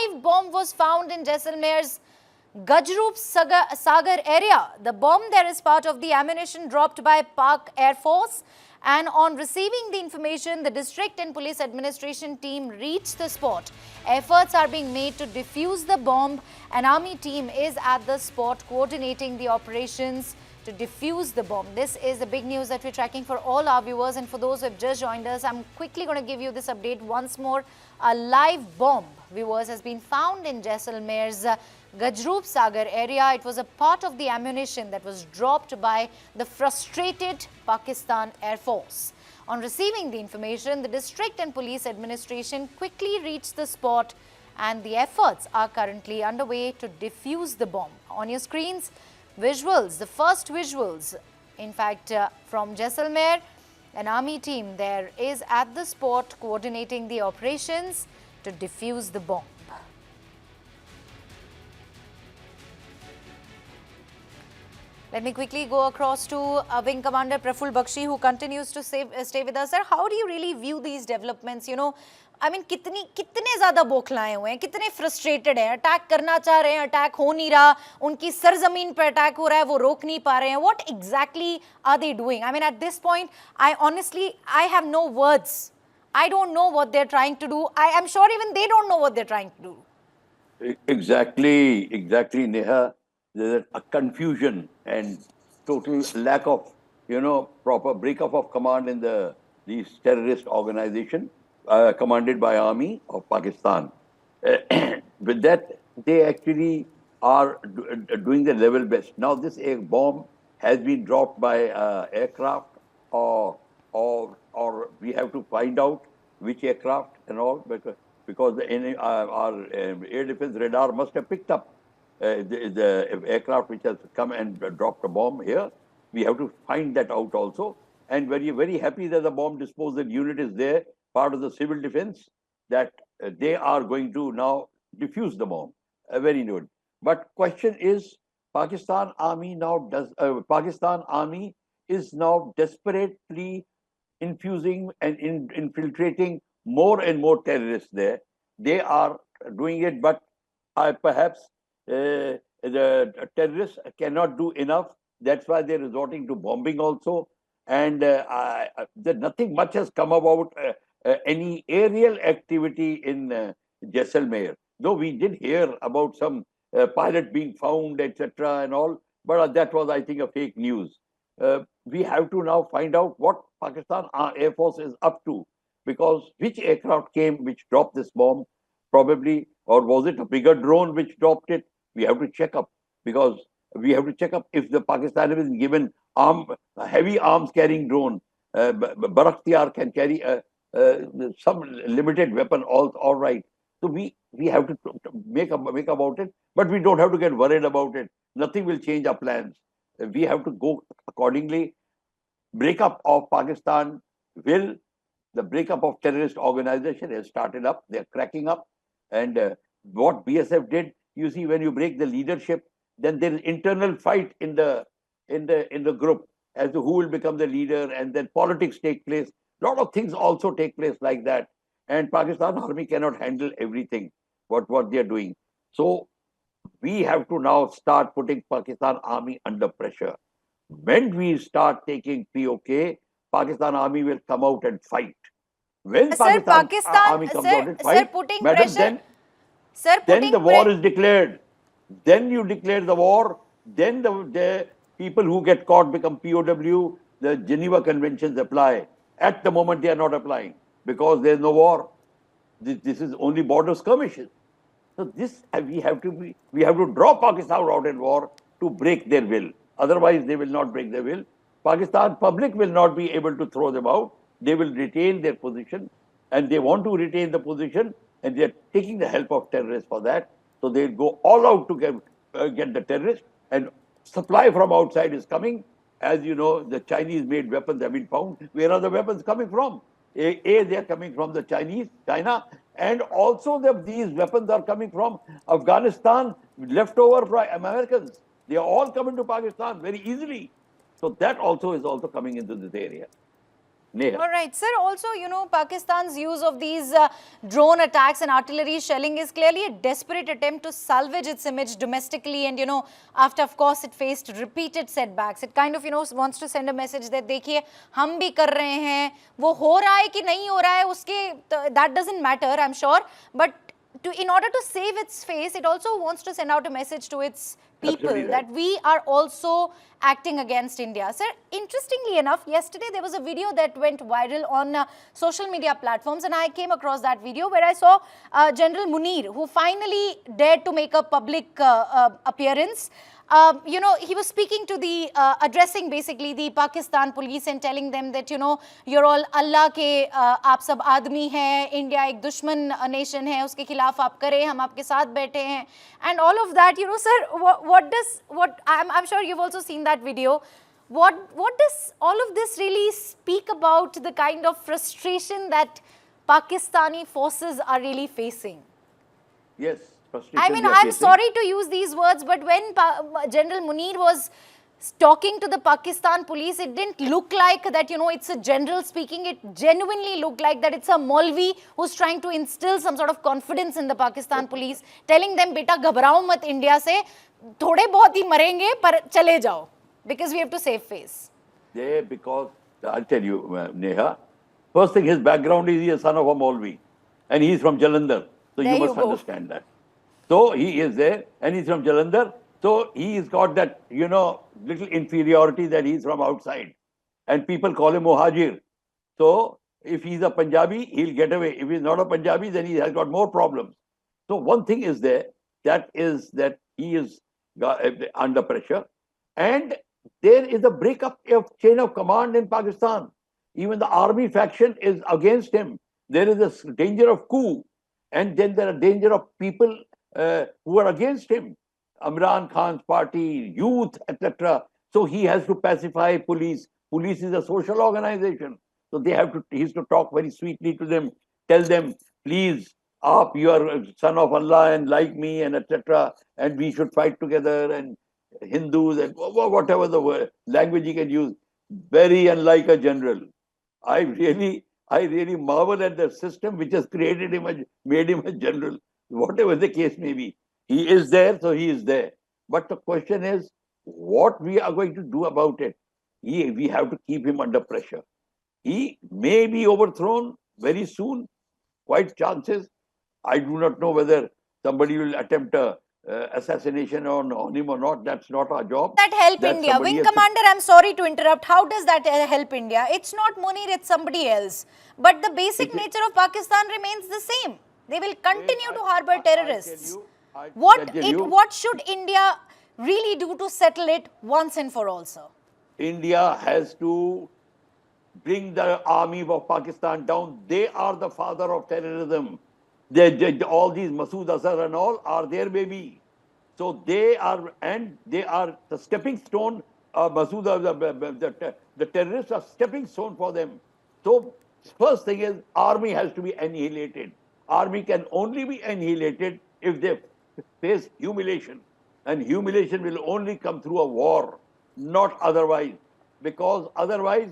live bomb was found in Jaisalmer's Gajroop Sagar area. The bomb there is part of the ammunition dropped by Pak Air Force. And on receiving the information, the district and police administration team reached the spot. Efforts are being made to defuse the bomb. An army team is at the spot coordinating the operations to defuse the bomb. This is the big news that we're tracking for all our viewers, and for those who have just joined us, I'm quickly going to give you this update once more. A live bomb, viewers, has been found in Jaisalmer's Gajroop Sagar area. It was a part of the ammunition that was dropped by the frustrated Pakistan Air Force. On receiving the information, the district and police administration quickly reached the spot, and the efforts are currently underway to defuse the bomb. On your screens, visuals, the first visuals, in fact, from Jaisalmer. An army team there is at the spot coordinating the operations to defuse the bomb. Let me quickly go across to Wing Commander Praful Bakshi, who continues to stay with us. Sir, how do you really view these developments? You know, I mean, कितने ज़्यादा बौखलाए हुए हैं, कितने frustrated हैं, attack करना चाह रहे हैं, अटैक हो नहीं रहा, उनकी सरजमीन पर अटैक हो रहा है, वो रोक नहीं पा रहे हैं. What exactly are they doing? I mean, at this point, I honestly have no words. I don't know what they're trying to do. I am sure even they don't know what they're trying to do. Exactly, Neha. There's a confusion and total lack of, proper breakup of command in these terrorist organization commanded by Army of Pakistan. With that, they actually are doing the level best. Now, this bomb has been dropped by aircraft, or we have to find out which aircraft and all, because our air defense radar must have picked up the aircraft which has come and dropped a bomb here. We have to find that out also. And very, very happy that the bomb disposal unit is there, part of the civil defense, that they are going to now defuse the bomb. Very good. But question is, Pakistan Army is now desperately infusing and infiltrating more and more terrorists there. They are doing it, but perhaps the terrorists cannot do enough. That's why they're resorting to bombing also. And nothing much has come about any aerial activity in Jaisalmer. Though we did hear about some pilot being found, etc. and all, but that was, I think, a fake news. We have to now find out what Pakistan Air Force is up to, because which aircraft came which dropped this bomb, probably, or was it a bigger drone which dropped it? We have to check up, because we have to check up if the Pakistan is given heavy arms carrying drone. Baraktiar can carry some limited weapon, all right. So we have to make about it, but we don't have to get worried about it. Nothing will change our plans. We have to go accordingly. Breakup of Pakistan the breakup of terrorist organization has started up. They're cracking up. And what BSF did, you see, when you break the leadership, then there is internal fight in the group as to who will become the leader, and then politics take place. A lot of things also take place like that. And Pakistan Army cannot handle everything, what they are doing. So we have to now start putting Pakistan Army under pressure. When we start taking POK, Pakistan Army will come out and fight. When Pakistan Army comes out and fight, madam, then the war is declared. Then you declare the war. Then the people who get caught become POW. The Geneva Conventions apply. At the moment, they are not applying because there is no war. This is only border skirmishes. So we have to draw Pakistan out in war to break their will. Otherwise, they will not break their will. Pakistan public will not be able to throw them out. They will retain their position, and they want to retain the position, and they are taking the help of terrorists for that. So they go all out to get the terrorists, and supply from outside is coming. As you know, the Chinese-made weapons have been found. Where are the weapons coming from? They are coming from the China, and also these weapons are coming from Afghanistan, leftover from Americans. They are all coming to Pakistan very easily. So that also is coming into this area. Neha. All right, sir. Also, Pakistan's use of these drone attacks and artillery shelling is clearly a desperate attempt to salvage its image domestically. And, after, of course, it faced repeated setbacks. It kind of, wants to send a message that, देखिए, हम भी कर रहे हैं, वो हो रहा है कि नहीं हो रहा है, उसके, that doesn't matter, I'm sure. But in order to save its face, it also wants to send out a message to its people Absolutely right. that we are also acting against India. Sir, interestingly enough, yesterday there was a video that went viral on social media platforms, and I came across that video where I saw General Munir, who finally dared to make a public appearance. He was speaking to the, addressing basically the Pakistan police and telling them that, you're all Allah ke, aap sab aadmi hai, India ek dushman nation hai, uske khilaf aap kare, hum aapke saath baithe hain. And all of that, sir, I'm sure you've also seen that video. What does all of this really speak about the kind of frustration that Pakistani forces are really facing? Yes. I mean, I'm sorry to use these words, but when General Munir was talking to the Pakistan police, it didn't look like that, it's a general speaking. It genuinely looked like that it's a Maulvi who's trying to instill some sort of confidence in the Pakistan police, telling them, beta, ghabarao mat India se, thode bahut hi marenge, par chale jao, because we have to save face. Yeah, because, I'll tell you, Neha, first thing, his background is he is a son of a Maulvi, and he's from Jalandhar. So There you must you go. understand that. So he is there, and he's from Jalandhar. So he's got that, little inferiority that he's from outside. And people call him Muhajir. So if he's a Punjabi, he'll get away. If he's not a Punjabi, then he has got more problems. So one thing is there, that is that he is under pressure. And there is a breakup of chain of command in Pakistan. Even the army faction is against him. There is a danger of coup. And then there are danger of people who are against him. Imran Khan's party, youth, etc. So he has to pacify police. Police is a social organization. So he has to talk very sweetly to them, tell them, please, you are a son of Allah and like me and etc. And we should fight together, and Hindus and whatever the word, language he can use. Very unlike a general. I really marvel at the system which has created him, made him a general, whatever the case may be. He is there, so he is there. But the question is, what we are going to do about it? We have to keep him under pressure. He may be overthrown very soon, quite chances. I do not know whether somebody will attempt a assassination on him or not. That's not our job. That help India? Wing Commander, I'm sorry to interrupt. How does that help India? It's not Munir, it's somebody else. But the basic nature of Pakistan remains the same. They will continue to harbor terrorists. What should India really do to settle it once and for all, sir? India has to bring the army of Pakistan down. They are the father of terrorism. All these Masood Azhar and all are their baby. So they are the stepping stone. Masood, the terrorists are stepping stone for them. So first thing is, army has to be annihilated. Army can only be annihilated if they face humiliation. And humiliation will only come through a war, not otherwise. Because otherwise,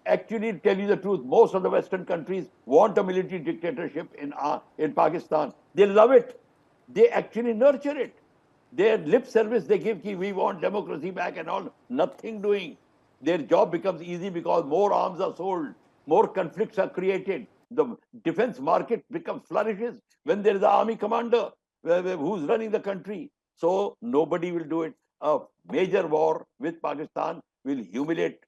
actually, to tell you the truth, most of the Western countries want a military dictatorship in Pakistan. They love it. They actually nurture it. Their lip service they give, we want democracy back and all, nothing doing. Their job becomes easy because more arms are sold, more conflicts are created. The defense market flourishes when there is an army commander who's running the country. So nobody will do it. A major war with Pakistan will humiliate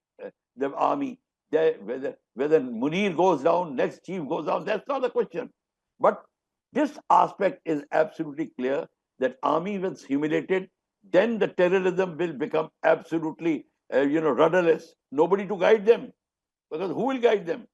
the army. Whether Munir goes down, next chief goes down, that's not the question. But this aspect is absolutely clear, that army was humiliated, then the terrorism will become absolutely, rudderless. Nobody to guide them, because who will guide them?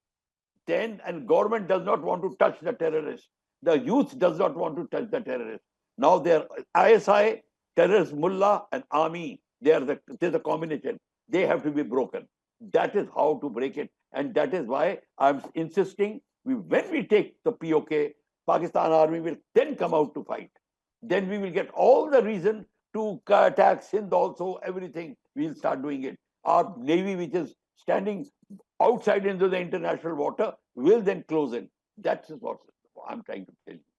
Then, and government does not want to touch the terrorists. The youth does not want to touch the terrorists. Now they're ISI, terrorist mullah, and army. There's a combination. They have to be broken. That is how to break it, and that is why I'm insisting. When we take the POK, Pakistan army will then come out to fight. Then we will get all the reason to attack Sindh also, everything. We'll start doing it. Our navy, which is standing outside into the international water will then close in. That's what I'm trying to tell you.